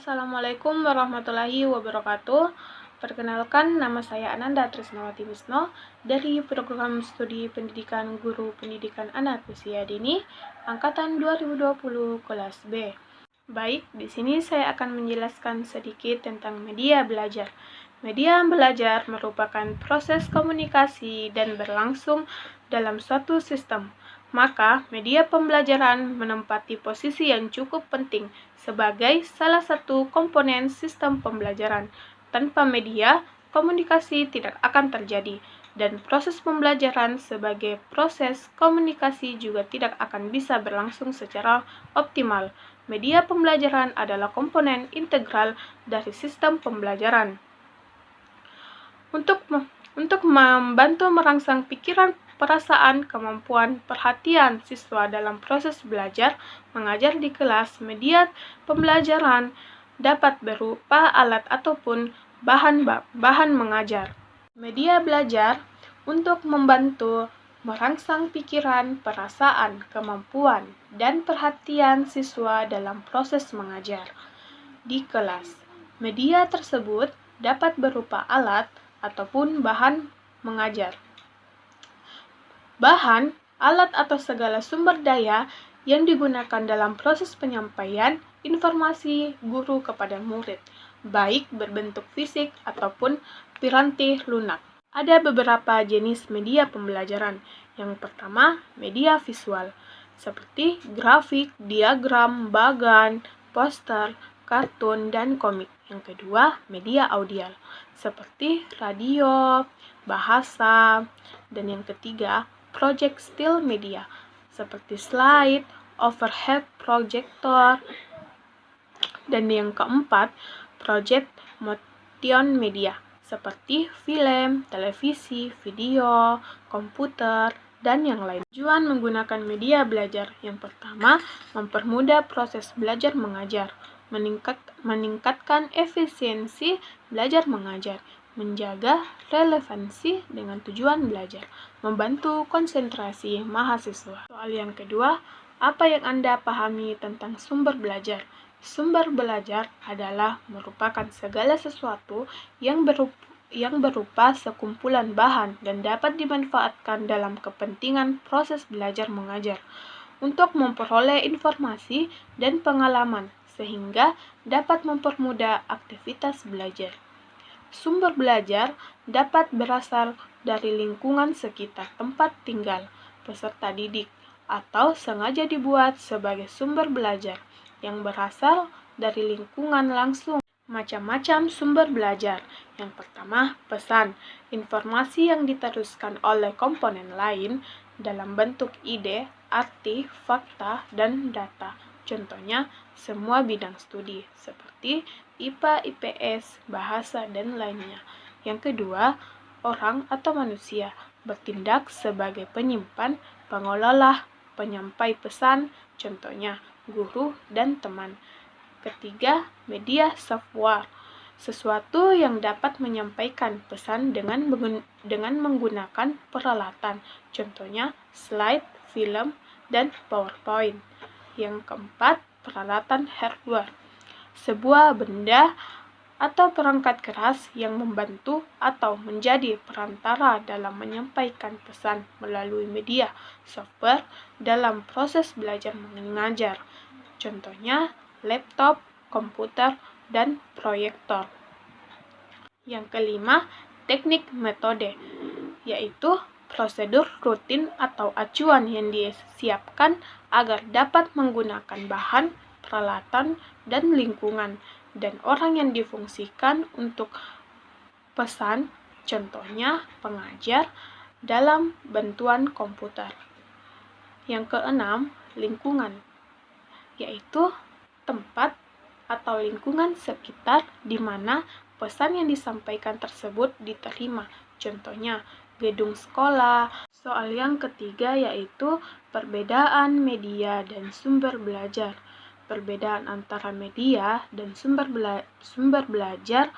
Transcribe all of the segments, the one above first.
Assalamualaikum warahmatullahi wabarakatuh. Perkenalkan, nama saya Ananda Trisnawati Wisno dari Program Studi Pendidikan Guru Pendidikan Anak Usia Dini, Angkatan 2020 kelas B. Baik, di sini saya akan menjelaskan sedikit tentang media belajar. Media belajar merupakan proses komunikasi dan berlangsung dalam suatu sistem. Maka, media pembelajaran menempati posisi yang cukup penting sebagai salah satu komponen sistem pembelajaran. Tanpa media, komunikasi tidak akan terjadi, dan proses pembelajaran sebagai proses komunikasi juga tidak akan bisa berlangsung secara optimal. Media pembelajaran adalah komponen integral dari sistem pembelajaran. Untuk membantu merangsang pikiran, perasaan, kemampuan, perhatian siswa dalam proses belajar mengajar di kelas, media pembelajaran dapat berupa alat ataupun bahan mengajar. Media belajar untuk membantu merangsang pikiran, perasaan, kemampuan, dan perhatian siswa dalam proses mengajar di kelas. Media tersebut dapat berupa alat ataupun bahan mengajar. Bahan, alat atau segala sumber daya yang digunakan dalam proses penyampaian informasi guru kepada murid, baik berbentuk fisik ataupun piranti lunak. Ada beberapa jenis media pembelajaran. Yang pertama, media visual, seperti grafik, diagram, bagan, poster, kartun, dan komik. Yang kedua, media audio, seperti radio, bahasa, dan yang ketiga, project still media, seperti slide, overhead projector, dan yang keempat, project motion media, seperti film, televisi, video, komputer, dan yang lain. Tujuan menggunakan media belajar yang pertama, mempermudah proses belajar mengajar, meningkatkan efisiensi belajar mengajar, menjaga relevansi dengan tujuan belajar, membantu konsentrasi mahasiswa. Soal yang kedua, apa yang Anda pahami tentang sumber belajar? Sumber belajar adalah merupakan segala sesuatu yang berupa sekumpulan bahan dan dapat dimanfaatkan dalam kepentingan proses belajar mengajar untuk memperoleh informasi dan pengalaman sehingga dapat mempermudah aktivitas belajar. Sumber belajar dapat berasal dari lingkungan sekitar tempat tinggal peserta didik atau sengaja dibuat sebagai sumber belajar yang berasal dari lingkungan langsung. Macam-macam sumber belajar. Yang pertama, pesan, informasi yang diteruskan oleh komponen lain dalam bentuk ide, arti, fakta, dan data. Contohnya, semua bidang studi, seperti IPA, IPS, bahasa, dan lainnya. Yang kedua, orang atau manusia bertindak sebagai penyimpan, pengelola, penyampai pesan, contohnya guru dan teman. Ketiga, media software, sesuatu yang dapat menyampaikan pesan dengan menggunakan peralatan, contohnya slide, film, dan PowerPoint. Yang keempat, peralatan hardware, sebuah benda atau perangkat keras yang membantu atau menjadi perantara dalam menyampaikan pesan melalui media software dalam proses belajar mengajar. Contohnya, laptop, komputer, dan proyektor. Yang kelima, teknik metode, yaitu prosedur rutin atau acuan yang disiapkan agar dapat menggunakan bahan, peralatan, dan lingkungan, dan orang yang difungsikan untuk pesan, contohnya pengajar, dalam bantuan komputer. Yang keenam, lingkungan, yaitu tempat atau lingkungan sekitar di mana pesan yang disampaikan tersebut diterima, contohnya gedung sekolah. Soal yang ketiga yaitu perbedaan media dan sumber belajar. Perbedaan antara media dan sumber belajar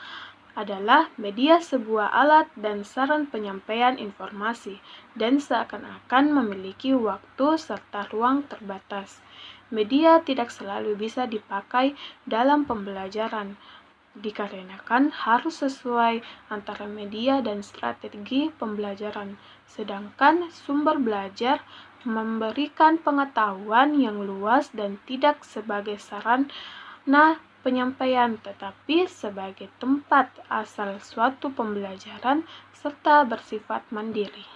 adalah media sebuah alat dan saran penyampaian informasi dan seakan-akan memiliki waktu serta ruang terbatas. media tidak selalu bisa dipakai dalam pembelajaran, dikarenakan harus sesuai antara media dan strategi pembelajaran. Sedangkan sumber belajar memberikan pengetahuan yang luas dan tidak sebagai sarana penyampaian, tetapi sebagai tempat asal suatu pembelajaran serta bersifat mandiri.